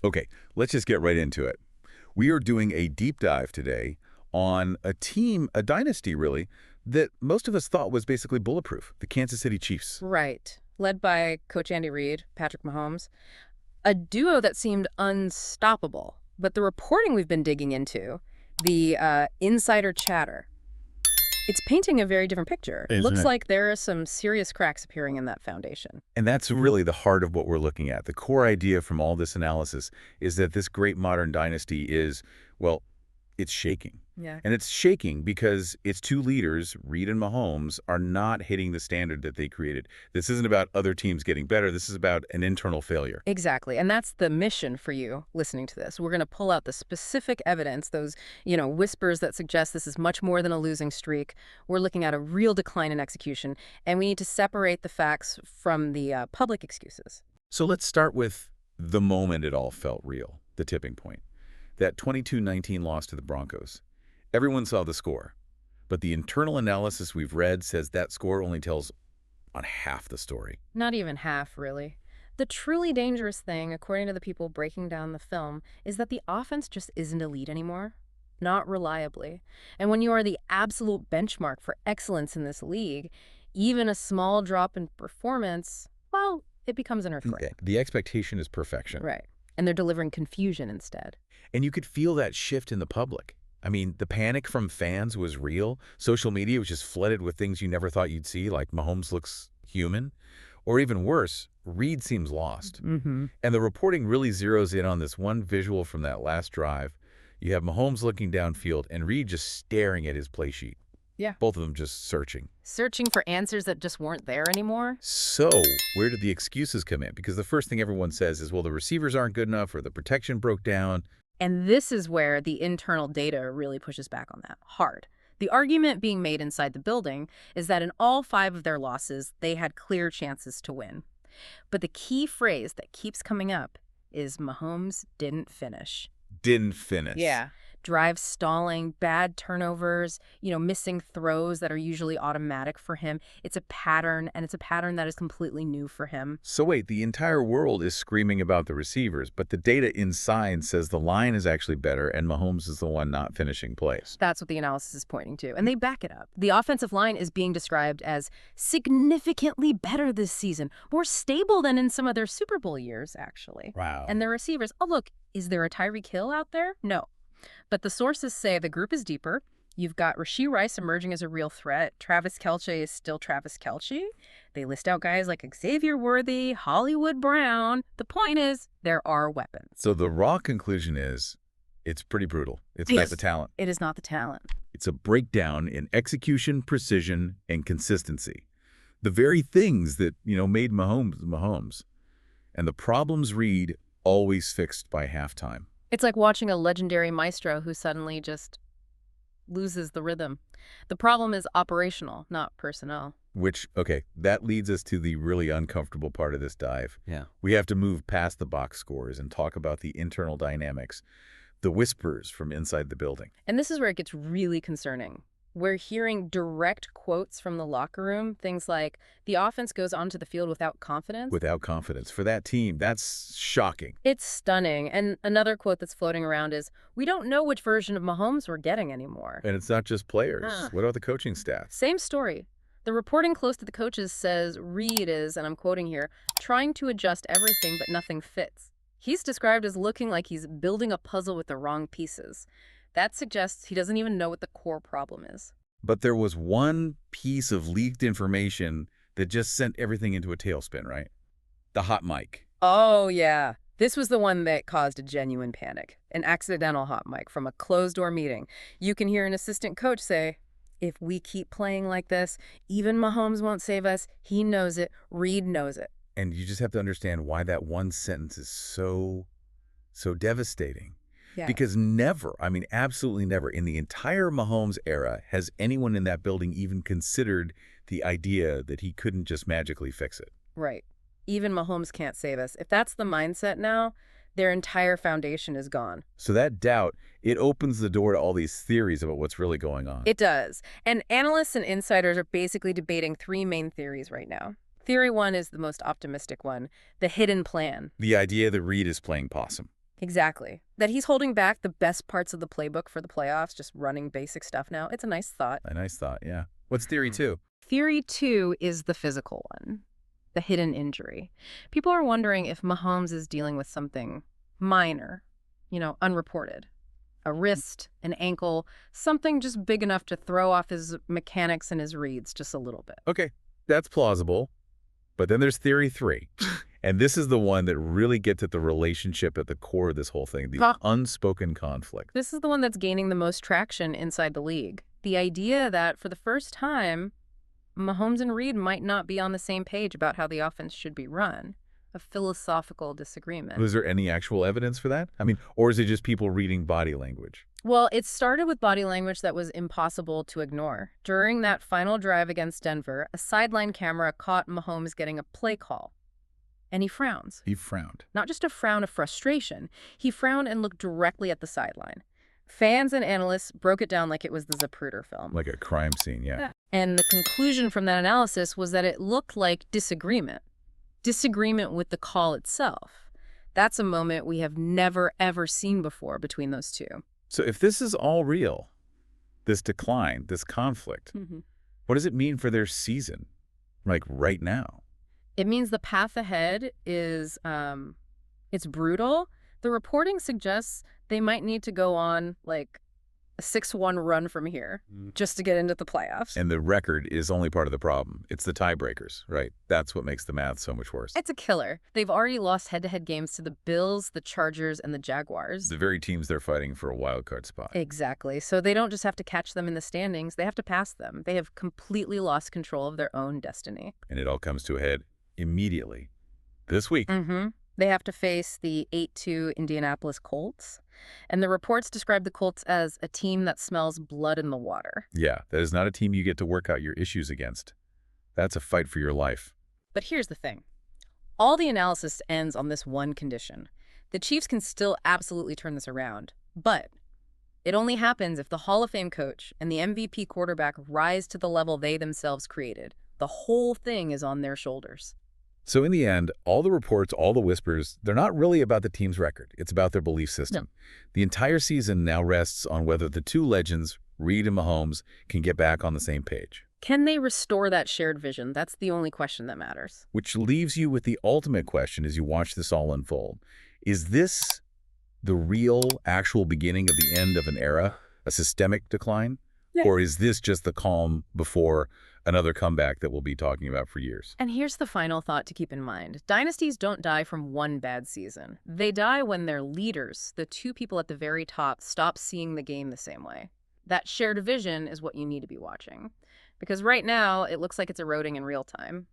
Okay, let's just get right into it. We are doing a deep dive today on a team, a dynasty really, that most of us thought was basically bulletproof, the Kansas City Chiefs. Right. Led by Coach Andy Reid, Patrick Mahomes. A duo that seemed unstoppable. But the reporting we've been digging into, the insider chatter, it's painting a very different picture. Isn't Looks it? like there are some serious cracks appearing in that foundation. And that's really the heart of what we're looking at. The core idea from all this analysis is that this great modern dynasty is, well, it's shaking. Yeah. And it's shaking because its two leaders, Reid and Mahomes, are not hitting the standard that they created. This isn't about other teams getting better. This is about an internal failure. Exactly. And that's the mission for you listening to this. We're going to pull out the specific evidence, those, whispers that suggest this is much more than a losing streak. We're looking at a real decline in execution, and we need to separate the facts from the public excuses. So let's start with the moment it all felt real, the tipping point. That 22-19 loss to the Broncos. Everyone saw the score, but the internal analysis we've read says that score only tells on half the story. Not even half, really. The truly dangerous thing, according to the people breaking down the film, is that the offense just isn't elite anymore. Not reliably. And when you are the absolute benchmark for excellence in this league, even a small drop in performance, well, it becomes an earthquake. Okay. The expectation is perfection. Right. And they're delivering confusion instead. And you could feel that shift in the public. I mean, the panic from fans was real. Social media was just flooded with things you never thought you'd see, like Mahomes looks human. Or even worse, Reid seems lost. Mm-hmm. And the reporting really zeroes in on this one visual from that last drive. You have Mahomes looking downfield and Reid just staring at his play sheet. Yeah. Both of them just searching. Searching for answers that just weren't there anymore? So where did the excuses come in? Because the first thing everyone says is, well, the receivers aren't good enough or the protection broke down. And this is where the internal data really pushes back on that, hard. The argument being made inside the building is that in all 5 of their losses, they had clear chances to win. But the key phrase that keeps coming up is Mahomes didn't finish. Didn't finish. Yeah. Drives stalling, bad turnovers, missing throws that are usually automatic for him. It's a pattern, and it's a pattern that is completely new for him. So wait, the entire world is screaming about the receivers, but the data inside says the line is actually better and Mahomes is the one not finishing plays. That's what the analysis is pointing to, and they back it up. The offensive line is being described as significantly better this season, more stable than in some of their Super Bowl years, actually. Wow. And their receivers, oh, look, is there a Tyreek Hill out there? No. But the sources say the group is deeper. You've got Rashee Rice emerging as a real threat. Travis Kelce is still Travis Kelce. They list out guys like Xavier Worthy, Hollywood Brown. The point is, there are weapons. So the raw conclusion is it's pretty brutal. It's not the talent. It is not the talent. It's a breakdown in execution, precision, and consistency. The very things that, made Mahomes Mahomes. And the problems Reid always fixed by halftime. It's like watching a legendary maestro who suddenly just loses the rhythm. The problem is operational, not personnel. Which, okay, that leads us to the really uncomfortable part of this dive. Yeah. We have to move past the box scores and talk about the internal dynamics, the whispers from inside the building. And this is where it gets really concerning. We're hearing direct quotes from the locker room, things like, the offense goes onto the field without confidence. Without confidence. For that team, that's shocking. It's stunning. And another quote that's floating around is, we don't know which version of Mahomes we're getting anymore. And it's not just players. What about the coaching staff? Same story. The reporting close to the coaches says Reid is, and I'm quoting here, trying to adjust everything but nothing fits. He's described as looking like he's building a puzzle with the wrong pieces. That suggests he doesn't even know what the core problem is. But there was one piece of leaked information that just sent everything into a tailspin, right? The hot mic. Oh, yeah. This was the one that caused a genuine panic. An accidental hot mic from a closed-door meeting. You can hear an assistant coach say, if we keep playing like this, even Mahomes won't save us. He knows it. Reid knows it. And you just have to understand why that one sentence is so devastating. Yeah. Because never, absolutely never, in the entire Mahomes era has anyone in that building even considered the idea that he couldn't just magically fix it. Right. Even Mahomes can't save us. If that's the mindset now, their entire foundation is gone. So that doubt, it opens the door to all these theories about what's really going on. It does. And analysts and insiders are basically debating 3 main theories right now. Theory 1 is the most optimistic one, the hidden plan. The idea that Reid is playing possum. Exactly. That he's holding back the best parts of the playbook for the playoffs, just running basic stuff now. It's a nice thought. A nice thought, yeah. What's theory two? Theory 2 is the physical one, the hidden injury. People are wondering if Mahomes is dealing with something minor, unreported. A wrist, an ankle, something just big enough to throw off his mechanics and his reads just a little bit. Okay, that's plausible. But then there's theory three. And this is the one that really gets at the relationship at the core of this whole thing, the unspoken conflict. This is the one that's gaining the most traction inside the league. The idea that for the first time, Mahomes and Reed might not be on the same page about how the offense should be run. A philosophical disagreement. Was there any actual evidence for that? I mean, or is it just people reading body language? Well, it started with body language that was impossible to ignore. During that final drive against Denver, a sideline camera caught Mahomes getting a play call. And he frowns. He frowned. Not just a frown of frustration. He frowned and looked directly at the sideline. Fans and analysts broke it down like it was the Zapruder film. Like a crime scene, yeah. And the conclusion from that analysis was that it looked like disagreement. Disagreement with the call itself. That's a moment we have never, ever seen before between those two. So if this is all real, this decline, this conflict, what does it mean for their season, like right now? It means the path ahead is, it's brutal. The reporting suggests they might need to go on, like, a 6-1 run from here just to get into the playoffs. And the record is only part of the problem. It's the tiebreakers, right? That's what makes the math so much worse. It's a killer. They've already lost head-to-head games to the Bills, the Chargers, and the Jaguars. The very teams they're fighting for a wild card spot. Exactly. So they don't just have to catch them in the standings. They have to pass them. They have completely lost control of their own destiny. And it all comes to a head immediately this week. They have to face the 8-2 Indianapolis Colts. And the reports describe the Colts as a team that smells blood in the water. Yeah, that is not a team you get to work out your issues against. That's a fight for your life. But here's the thing. All the analysis ends on this one condition. The Chiefs can still absolutely turn this around. But it only happens if the Hall of Fame coach and the MVP quarterback rise to the level they themselves created. The whole thing is on their shoulders. So in the end, all the reports, all the whispers, they're not really about the team's record. It's about their belief system. No. The entire season now rests on whether the two legends, Reed and Mahomes, can get back on the same page. Can they restore that shared vision? That's the only question that matters. Which leaves you with the ultimate question as you watch this all unfold. Is this the real, actual beginning of the end of an era, a systemic decline? Yeah. Or is this just the calm before another comeback that we'll be talking about for years? And here's the final thought to keep in mind. Dynasties don't die from one bad season. They die when their leaders, the two people at the very top, stop seeing the game the same way. That shared vision is what you need to be watching. Because right now, it looks like it's eroding in real time.